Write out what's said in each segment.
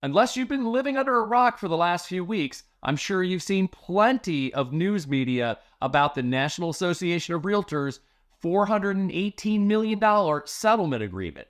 Unless you've been living under a rock for the last few weeks, I'm sure you've seen plenty of news media about the National Association of Realtors' $418 million settlement agreement.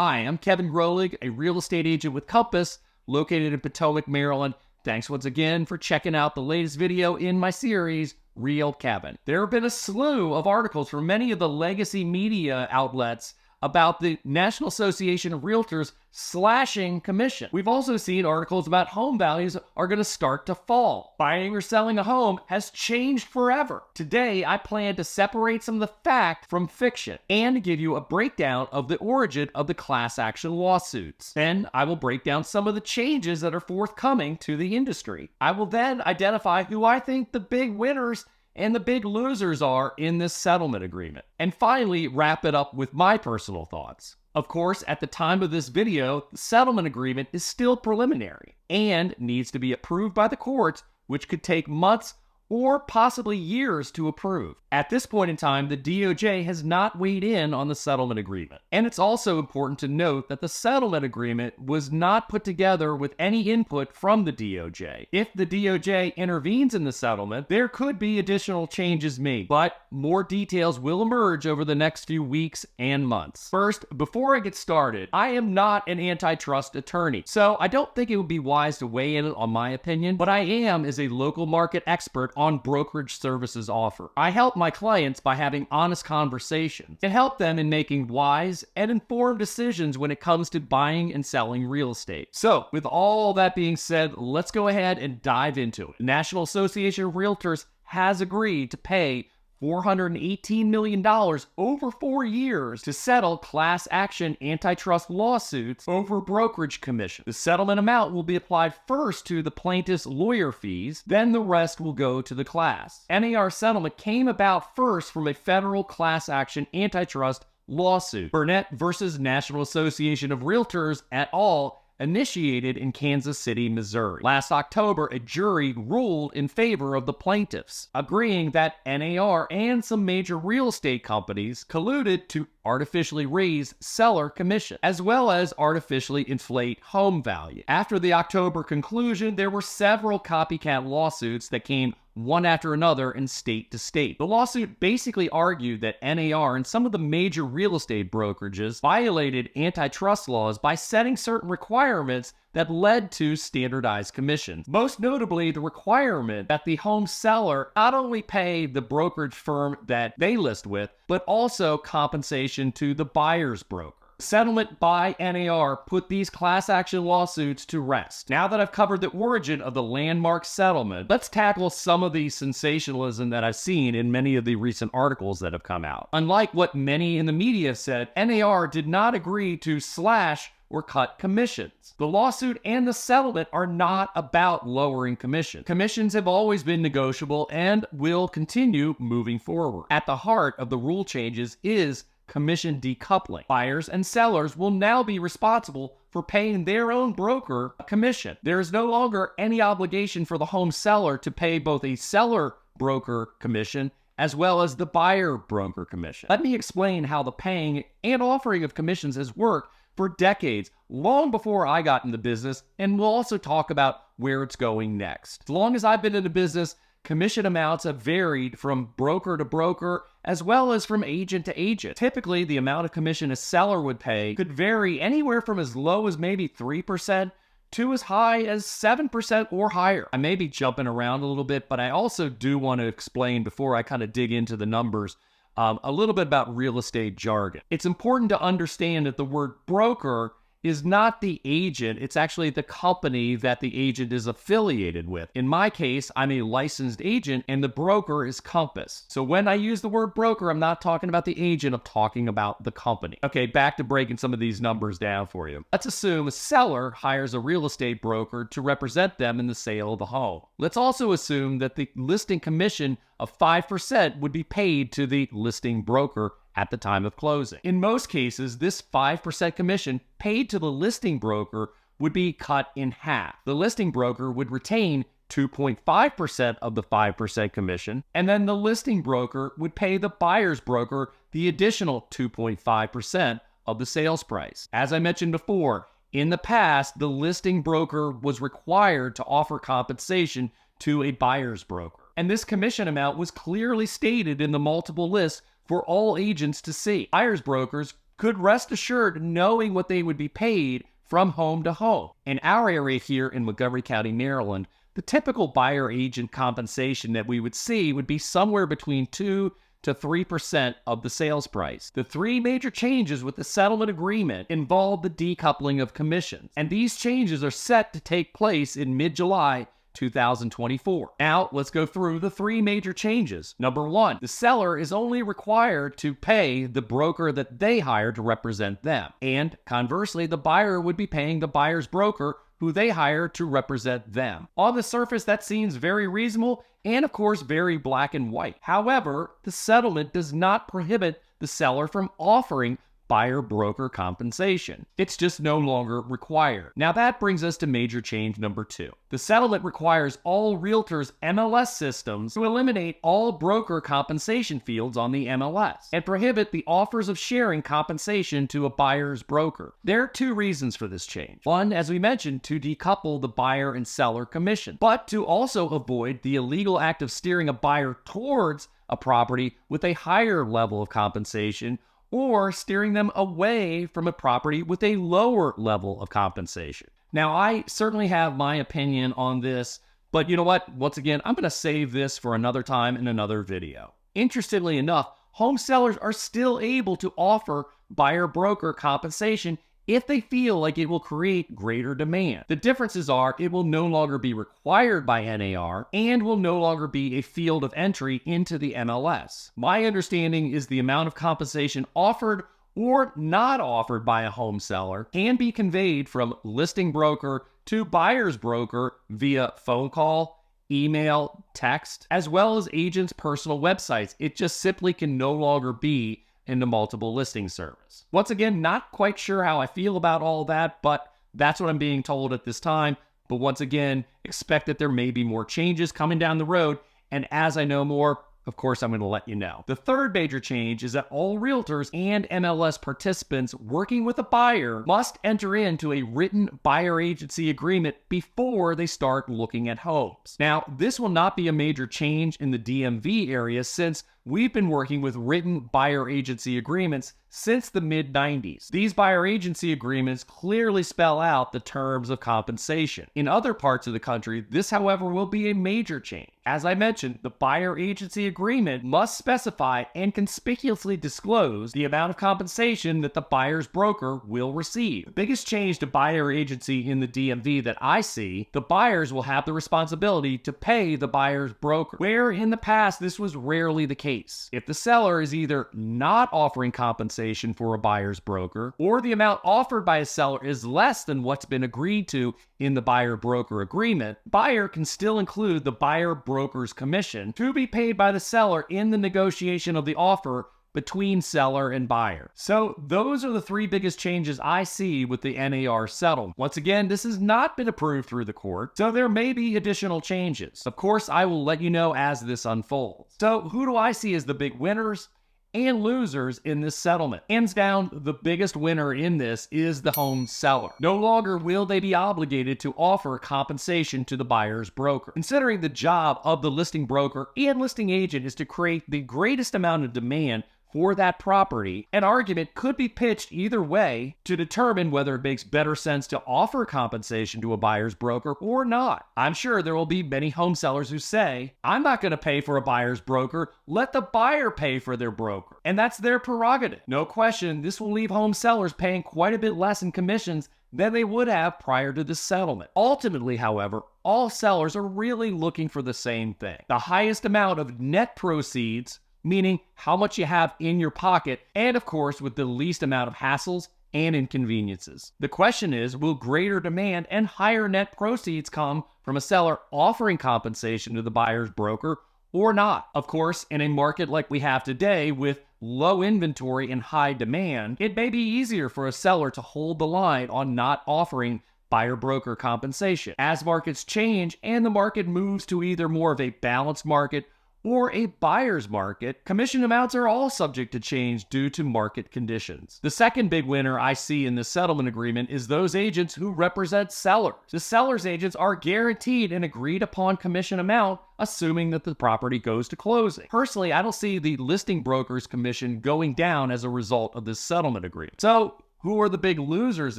Hi, I'm Kevin Grolig, a real estate agent with Compass, located in Potomac, Maryland. Thanks once again for checking out the latest video in my series, Real Kevin. There have been a slew of articles from many of the legacy media outlets about the National Association of Realtors slashing commission. We've also seen articles about home values are going to start to fall. Buying or selling a home has changed forever. Today, I plan to separate some of the fact from fiction and give you a breakdown of the origin of the class action lawsuits. Then, I will break down some of the changes that are forthcoming to the industry. I will then identify who I think the big winners and the big losers are in this settlement agreement. And finally, wrap it up with my personal thoughts. Of course, at the time of this video, the settlement agreement is still preliminary and needs to be approved by the courts, which could take months or possibly years to approve. At this point in time, the DOJ has not weighed in on the settlement agreement. And it's also important to note that the settlement agreement was not put together with any input from the DOJ. If the DOJ intervenes in the settlement, there could be additional changes made, but more details will emerge over the next few weeks and months. First, before I get started, I am not an antitrust attorney, so I don't think it would be wise to weigh in on my opinion, but I am as a local market expert on brokerage services offer. I help my clients by having honest conversations and help them in making wise and informed decisions when it comes to buying and selling real estate. So, with all that being said, let's go ahead and dive into it. The National Association of Realtors has agreed to pay $418 million over 4 years to settle class action antitrust lawsuits over brokerage commission. The settlement amount will be applied first to the plaintiff's lawyer fees, then the rest will go to the class. NAR settlement came about first from a federal class action antitrust lawsuit, Burnett versus National Association of Realtors et al., initiated in Kansas City, Missouri. Last October, a jury ruled in favor of the plaintiffs, agreeing that NAR and some major real estate companies colluded to artificially raise seller commission, as well as artificially inflate home value. After the October conclusion, there were several copycat lawsuits that came one after another in state to state. The lawsuit basically argued that NAR and some of the major real estate brokerages violated antitrust laws by setting certain requirements that led to standardized commissions. Most notably, the requirement that the home seller not only pay the brokerage firm that they list with, but also compensation to the buyer's broker. Settlement by NAR put these class action lawsuits to rest. Now that I've covered the origin of the landmark settlement, let's tackle some of the sensationalism that I've seen in many of the recent articles that have come out. Unlike what many in the media said, NAR did not agree to slash or cut commissions. The lawsuit and the settlement are not about lowering commission. Commissions have always been negotiable and will continue moving forward. At the heart of the rule changes is commission decoupling. Buyers and sellers will now be responsible for paying their own broker a commission. There is no longer any obligation for the home seller to pay both a seller broker commission as well as the buyer broker commission. Let me explain how the paying and offering of commissions has worked for decades, long before I got in the business, and we'll also talk about where it's going next. As long as I've been in the business, commission amounts have varied from broker to broker as well as from agent to agent. Typically, the amount of commission a seller would pay could vary anywhere from as low as maybe 3% to as high as 7% or higher. I may be jumping around a little bit, but I also do want to explain before I kind of dig into the numbers a little bit about real estate jargon. It's important to understand that the word broker is not the agent, it's actually the company that the agent is affiliated with. In my case, I'm a licensed agent and the broker is Compass. So when I use the word broker, I'm not talking about the agent, I'm talking about the company. Okay, back to breaking some of these numbers down for you. Let's assume a seller hires a real estate broker to represent them in the sale of the home. Let's also assume that the listing commission of 5% would be paid to the listing broker at the time of closing. In most cases, this 5% commission paid to the listing broker would be cut in half. The listing broker would retain 2.5% of the 5% commission, and then the listing broker would pay the buyer's broker the additional 2.5% of the sales price. As I mentioned before, in the past, the listing broker was required to offer compensation to a buyer's broker, and this commission amount was clearly stated in the multiple lists for all agents to see. Buyer's brokers could rest assured knowing what they would be paid from home to home. In our area here in Montgomery County, Maryland, the typical buyer agent compensation that we would see would be somewhere between 2 to 3% of the sales price. The three major changes with the settlement agreement involve the decoupling of commissions, and these changes are set to take place in mid-July 2024. Now, let's go through the three major changes. Number one, the seller is only required to pay the broker that they hire to represent them. And conversely, the buyer would be paying the buyer's broker who they hire to represent them. On the surface, that seems very reasonable and, of course, very black and white. However, the settlement does not prohibit the seller from offering buyer-broker compensation. It's just no longer required. Now that brings us to major change number two. The settlement requires all realtors' MLS systems to eliminate all broker compensation fields on the MLS and prohibit the offers of sharing compensation to a buyer's broker. There are two reasons for this change. One, as we mentioned, to decouple the buyer and seller commission, but to also avoid the illegal act of steering a buyer towards a property with a higher level of compensation or steering them away from a property with a lower level of compensation. Now, I certainly have my opinion on this, but you know what? Once again, I'm going to save this for another time in another video. Interestingly enough, home sellers are still able to offer buyer-broker compensation if they feel like it will create greater demand. The differences are it will no longer be required by NAR and will no longer be a field of entry into the MLS. My understanding is the amount of compensation offered or not offered by a home seller can be conveyed from listing broker to buyer's broker via phone call, email, text, as well as agents' personal websites. It just simply can no longer be in the multiple listing service. Once again, not quite sure how I feel about all that, but that's what I'm being told at this time. But once again, expect that there may be more changes coming down the road, and as I know more, of course, I'm going to let you know. The third major change is that all realtors and MLS participants working with a buyer must enter into a written buyer agency agreement before they start looking at homes. Now, this will not be a major change in the DMV area since we've been working with written buyer agency agreements since the mid-90s. These buyer agency agreements clearly spell out the terms of compensation. In other parts of the country, this, however, will be a major change. As I mentioned, the buyer agency agreement must specify and conspicuously disclose the amount of compensation that the buyer's broker will receive. The biggest change to buyer agency in the DMV that I see, the buyers will have the responsibility to pay the buyer's broker, where in the past this was rarely the case. If the seller is either not offering compensation for a buyer's broker, or the amount offered by a seller is less than what's been agreed to in the buyer-broker agreement, buyer can still include the buyer-broker's commission to be paid by the seller in the negotiation of the offer between seller and buyer. So those are the three biggest changes I see with the NAR settlement. Once again, this has not been approved through the court, so there may be additional changes. Of course, I will let you know as this unfolds. So who do I see as the big winners and losers in this settlement? Hands down, the biggest winner in this is the home seller. No longer will they be obligated to offer compensation to the buyer's broker. Considering the job of the listing broker and listing agent is to create the greatest amount of demand for that property, an argument could be pitched either way to determine whether it makes better sense to offer compensation to a buyer's broker or not. I'm sure there will be many home sellers who say, I'm not going to pay for a buyer's broker, let the buyer pay for their broker. And that's their prerogative. No question, this will leave home sellers paying quite a bit less in commissions than they would have prior to this settlement. Ultimately, however, all sellers are really looking for the same thing: the highest amount of net proceeds, meaning how much you have in your pocket, and of course with the least amount of hassles and inconveniences. The question is, will greater demand and higher net proceeds come from a seller offering compensation to the buyer's broker or not? Of course, in a market like we have today with low inventory and high demand, it may be easier for a seller to hold the line on not offering buyer-broker compensation. As markets change and the market moves to either more of a balanced market or a buyer's market, commission amounts are all subject to change due to market conditions. The second big winner I see in this settlement agreement is those agents who represent sellers. The seller's agents are guaranteed an agreed upon commission amount, assuming that the property goes to closing. Personally, I don't see the listing broker's commission going down as a result of this settlement agreement. So, who are the big losers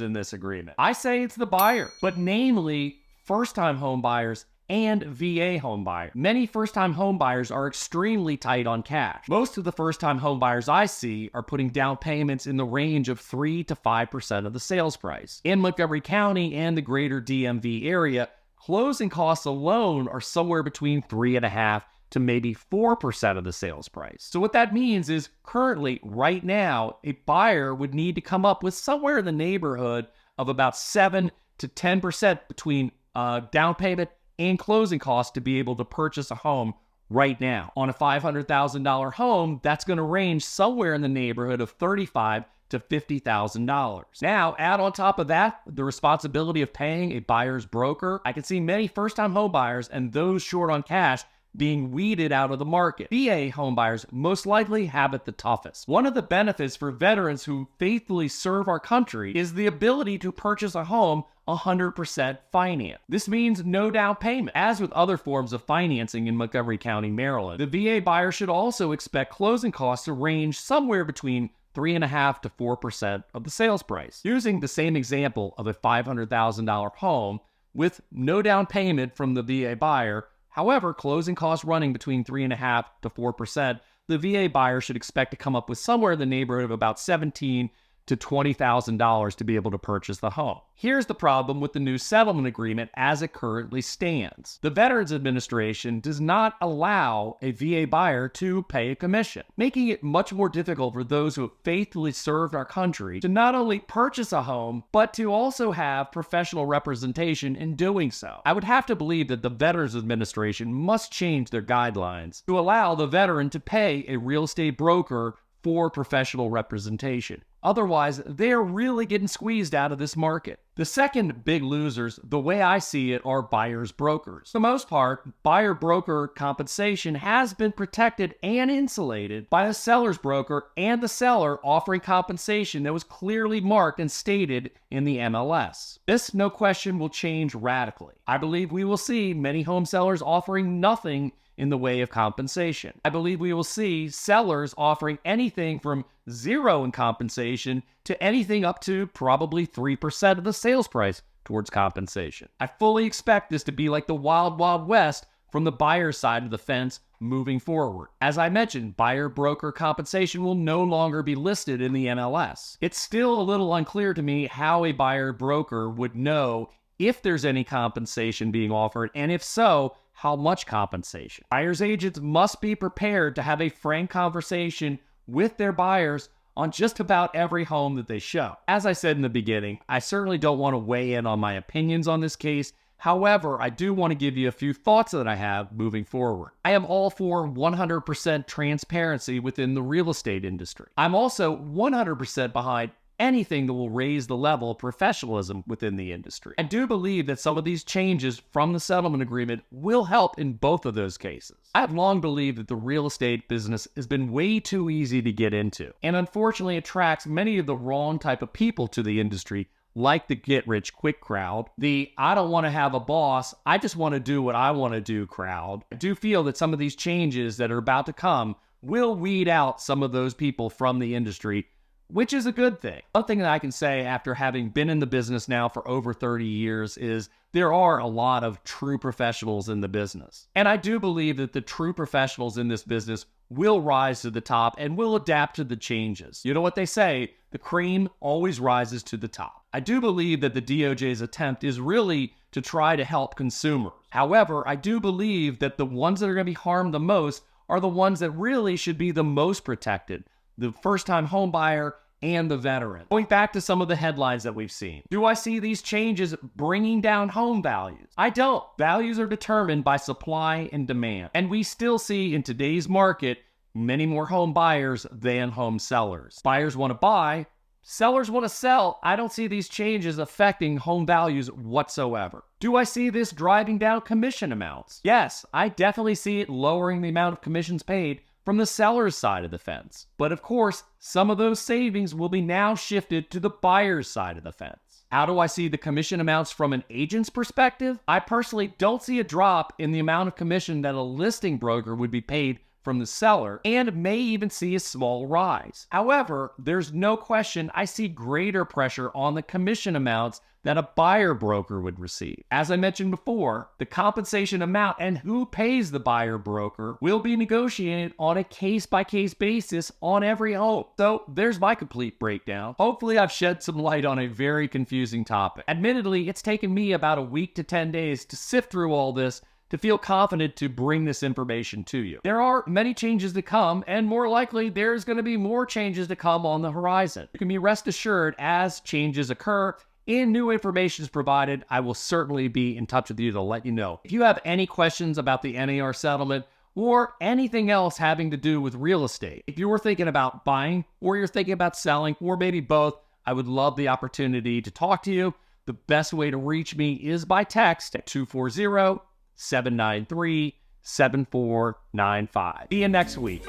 in this agreement? I say it's the buyer, but namely first-time home buyers and VA home buyers. Many first-time home buyers are extremely tight on cash. Most of the first-time home buyers I see are putting down payments in the range of 3 to 5% of the sales price. In Montgomery County and the greater DMV area, closing costs alone are somewhere between 3.5% to maybe 4% of the sales price. So what that means is currently, right now, a buyer would need to come up with somewhere in the neighborhood of about 7 to 10% between down payment and closing costs to be able to purchase a home right now. On a $500,000 home, that's going to range somewhere in the neighborhood of $35,000 to $50,000. Now, add on top of that the responsibility of paying a buyer's broker. I can see many first-time home buyers and those short on cash being weeded out of the market. VA homebuyers most likely have it the toughest. One of the benefits for veterans who faithfully serve our country is the ability to purchase a home 100% finance. This means no down payment. As with other forms of financing in Montgomery County, Maryland, the VA buyer should also expect closing costs to range somewhere between 3.5% to 4% of the sales price. Using the same example of a $500,000 home with no down payment from the VA buyer, however, closing costs running between 3.5% to 4%, the VA buyer should expect to come up with somewhere in the neighborhood of about $17,000 to $20,000 to be able to purchase the home. Here's the problem with the new settlement agreement as it currently stands. The Veterans Administration does not allow a VA buyer to pay a commission, making it much more difficult for those who have faithfully served our country to not only purchase a home, but to also have professional representation in doing so. I would have to believe that the Veterans Administration must change their guidelines to allow the veteran to pay a real estate broker for professional representation. Otherwise, they're really getting squeezed out of this market. The second big losers, the way I see it, are buyer's brokers. For the most part, buyer broker compensation has been protected and insulated by a seller's broker and the seller offering compensation that was clearly marked and stated in the MLS. This, no question, will change radically. I believe we will see many home sellers offering nothing in the way of compensation. I believe we will see sellers offering anything from zero in compensation to anything up to probably 3% of the sales price towards compensation. I fully expect this to be like the Wild Wild West from the buyer side of the fence moving forward. As I mentioned, buyer broker compensation will no longer be listed in the MLS. It's still a little unclear to me how a buyer broker would know if there's any compensation being offered, and if so, how much compensation. Buyer's agents must be prepared to have a frank conversation with their buyers on just about every home that they show. As I said in the beginning, I certainly don't want to weigh in on my opinions on this case. However, I do want to give you a few thoughts that I have moving forward. I am all for 100% transparency within the real estate industry. I'm also 100% behind anything that will raise the level of professionalism within the industry. I do believe that some of these changes from the settlement agreement will help in both of those cases. I have long believed that the real estate business has been way too easy to get into, and unfortunately attracts many of the wrong type of people to the industry, like the get-rich-quick crowd, the I don't want to have a boss, I just want to do what I want to do crowd. I do feel that some of these changes that are about to come will weed out some of those people from the industry, which is a good thing. One thing that I can say after having been in the business now for over 30 years is there are a lot of true professionals in the business. And I do believe that the true professionals in this business will rise to the top and will adapt to the changes. You know what they say, the cream always rises to the top. I do believe that the DOJ's attempt is really to try to help consumers. However, I do believe that the ones that are going to be harmed the most are the ones that really should be the most protected. The first-time home buyer and the veteran. Going back to some of the headlines that we've seen, do I see these changes bringing down home values? I don't. Values are determined by supply and demand. And we still see in today's market many more home buyers than home sellers. Buyers want to buy, sellers want to sell. I don't see these changes affecting home values whatsoever. Do I see this driving down commission amounts? Yes, I definitely see it lowering the amount of commissions paid from the seller's side of the fence. But of course, some of those savings will be now shifted to the buyer's side of the fence. How do I see the commission amounts from an agent's perspective? I personally don't see a drop in the amount of commission that a listing broker would be paid from the seller, and may even see a small rise. However, there's no question I see greater pressure on the commission amounts that a buyer broker would receive. As I mentioned before, the compensation amount and who pays the buyer broker will be negotiated on a case-by-case basis on every home. So there's my complete breakdown. Hopefully I've shed some light on a very confusing topic. Admittedly, it's taken me about a week to 10 days to sift through all this to feel confident to bring this information to you. There are many changes to come, and more likely there's going to be more changes to come on the horizon. You can be rest assured as changes occur and new information is provided, I will certainly be in touch with you to let you know. If you have any questions about the NAR settlement or anything else having to do with real estate, if you were thinking about buying or you're thinking about selling or maybe both, I would love the opportunity to talk to you. The best way to reach me is by text at 240-793-7495. See you next week.